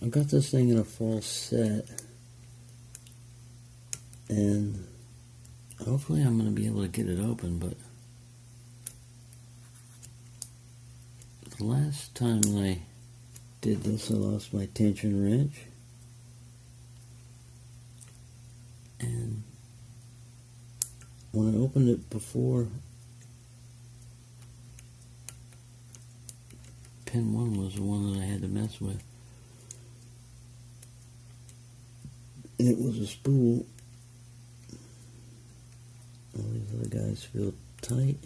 I got this thing in a false set, and hopefully I'm going to be able to get it open, but the last time I did this I lost my tension wrench, and when I opened it before, pin 1 was the one that I had to mess with. And it was a spool. All these other guys feel tight.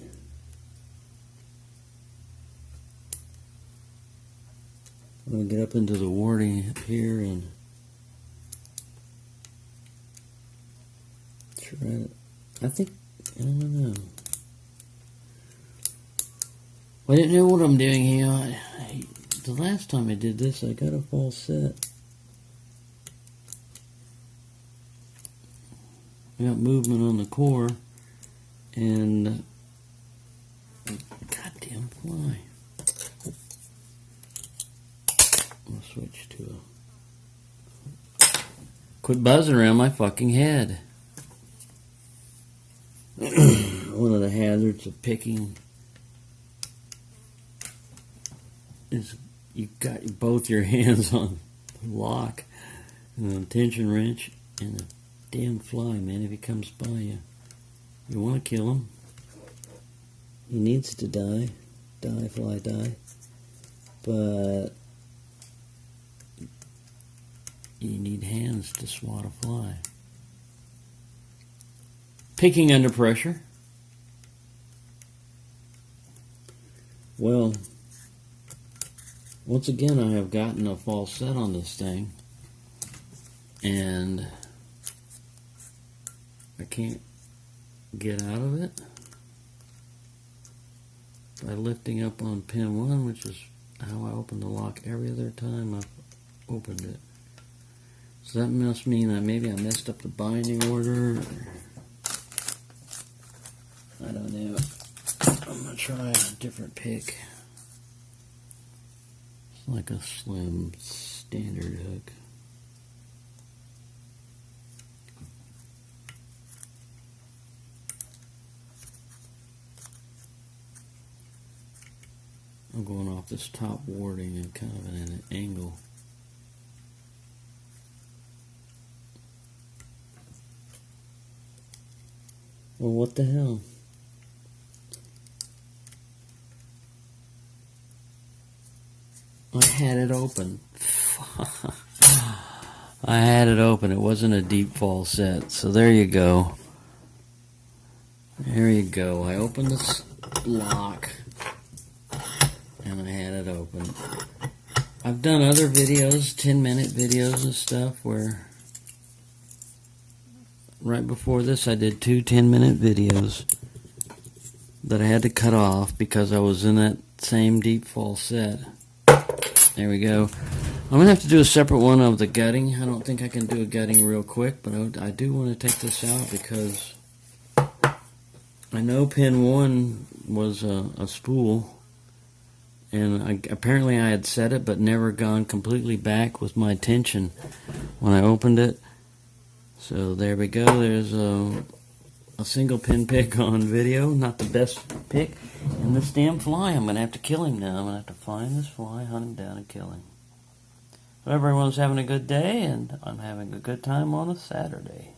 I'm going to get up into the warding up here and try it. I don't know. I didn't know what I'm doing here. The last time I did this, I got a false set. I got movement on the core, and goddamn fly. I'll switch to quit buzzing around my fucking head. One of the hazards of picking is you got both your hands on the lock and the tension wrench and the damn fly, man. If he comes by you, you want to kill him. He needs to die. Die, fly, die. But you need hands to swat a fly. Picking under pressure. Well, once again I have gotten a false set on this thing, and I can't get out of it by lifting up on pin 1, which is how I open the lock every other time I've opened it. So that must mean that maybe I messed up the binding order. I don't know. I'm going to try a different pick. It's like a slim standard hook. I'm going off this top warding and kind of at an angle. Well, what the hell? I had it open. I had it open. It wasn't a deep fall set. So there you go. There you go. I opened this lock and I had it open. I've done other videos, 10-minute videos and stuff, where right before this I did 2 10-minute videos that I had to cut off because I was in that same deep fall set. There we go. I'm going to have to do a separate one of the gutting. I don't think I can do a gutting real quick, but I do want to take this out because I know pin 1 was a spool, and apparently I had set it but never gone completely back with my tension when I opened it. So there we go. There's a single pin pick on video. Not the best pick. And this damn fly, I'm going to have to kill him now. I'm going to have to find this fly, hunt him down, and kill him. Hope everyone's having a good day, and I'm having a good time on a Saturday.